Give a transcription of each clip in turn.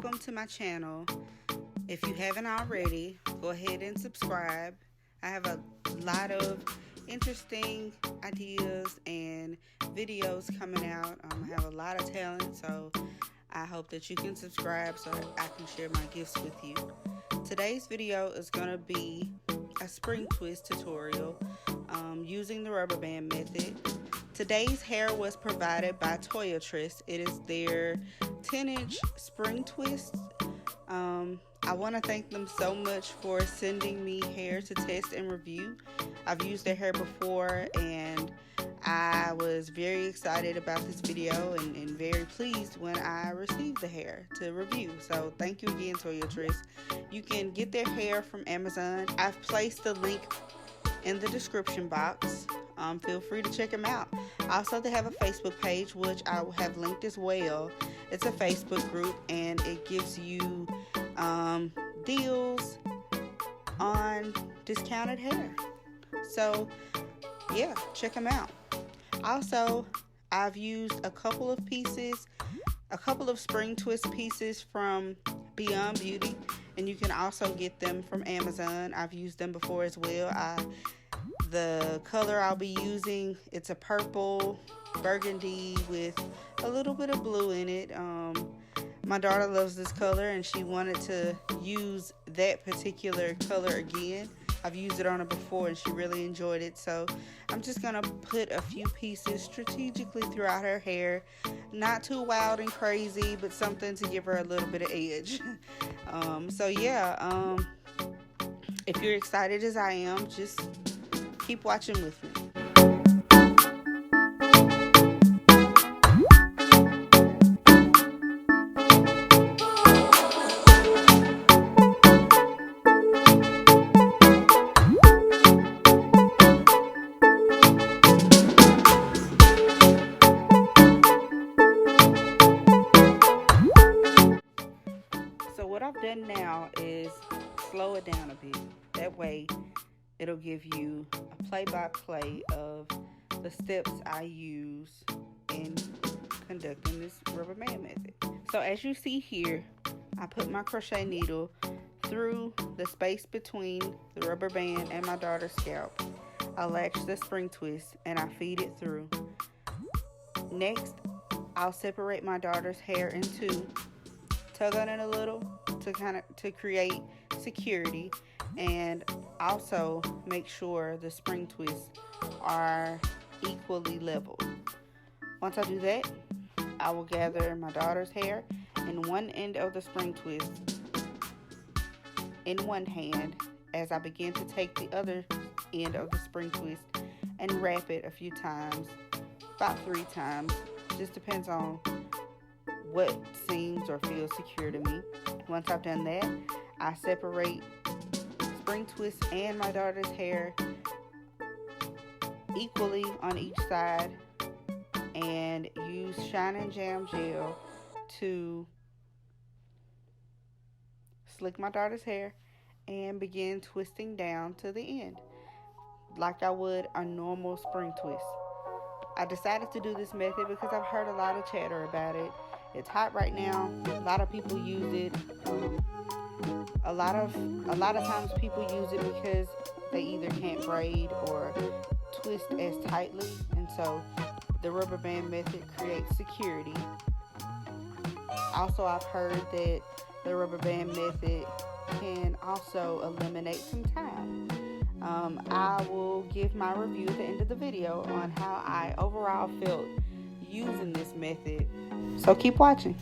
welcome to my channel. If you haven't already, go ahead and subscribe. I have a lot of interesting ideas and videos coming out. I have a lot of talent, so I hope that you can subscribe so I can share my gifts with you. Today's video is going to be a spring twist tutorial using the rubber band method. Today's hair was provided by TOYOTRESS. It is their 10-inch spring twist. I want to thank them so much for sending me hair to test and review. I've used their hair before and I was very excited about this video and very pleased when I received the hair to review. So thank you again, TOYOTRESS. You can get their hair from Amazon. I've placed the link in the description box. Feel free to check them out. Also, they have a Facebook page, which I will have linked as well. It's a Facebook group and it gives you deals on discounted hair. So yeah, check them out. Also, I've used a couple of spring twist pieces from Beyond Beauty, and you can also get them from Amazon. I've used them before as well. The color I'll be using, it's a purple burgundy with a little bit of blue in it. My daughter loves this color and she wanted to use that particular color again. I've used it on her before and she really enjoyed it. So I'm just going to put a few pieces strategically throughout her hair. Not too wild and crazy, but something to give her a little bit of edge. So yeah, if you're excited as I am, just keep watching with me. So what I've done now is slow it down a bit. That way it'll give you a play-by-play of the steps I use in conducting this rubber band method. So as you see here, I put my crochet needle through the space between the rubber band and my daughter's scalp. I latch the spring twist and I feed it through. Next, I'll separate my daughter's hair in two, tug on it a little to create security, and also make sure the spring twists are equally leveled. Once I do that, I will gather my daughter's hair in one end of the spring twist in one hand as I begin to take the other end of the spring twist and wrap it a few times, about 3 times. Just depends on what seems or feels secure to me. Once I've done that, I separate spring twist and my daughter's hair equally on each side and use Shine and Jam gel to slick my daughter's hair and begin twisting down to the end like I would a normal spring twist. I decided to do this method because I've heard a lot of chatter about it. It's hot right now. A lot of people use it. A lot of times people use it because they either can't braid or twist as tightly, and so the rubber band method creates security. Also, I've heard that the rubber band method can also eliminate some time. I will give my review at the end of the video on how I overall felt using this method. So keep watching.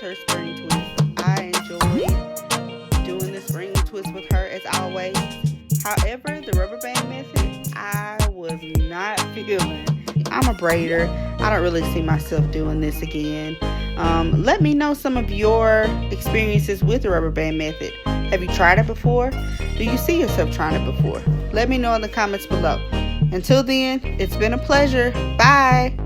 her spring twist. I enjoyed doing the spring twist with her as always. However, the rubber band method, I was not feeling. I'm a braider. I don't really see myself doing this again. Let me know some of your experiences with the rubber band method. Have you tried it before? Do you see yourself trying it before? Let me know in the comments below. Until then, it's been a pleasure. Bye.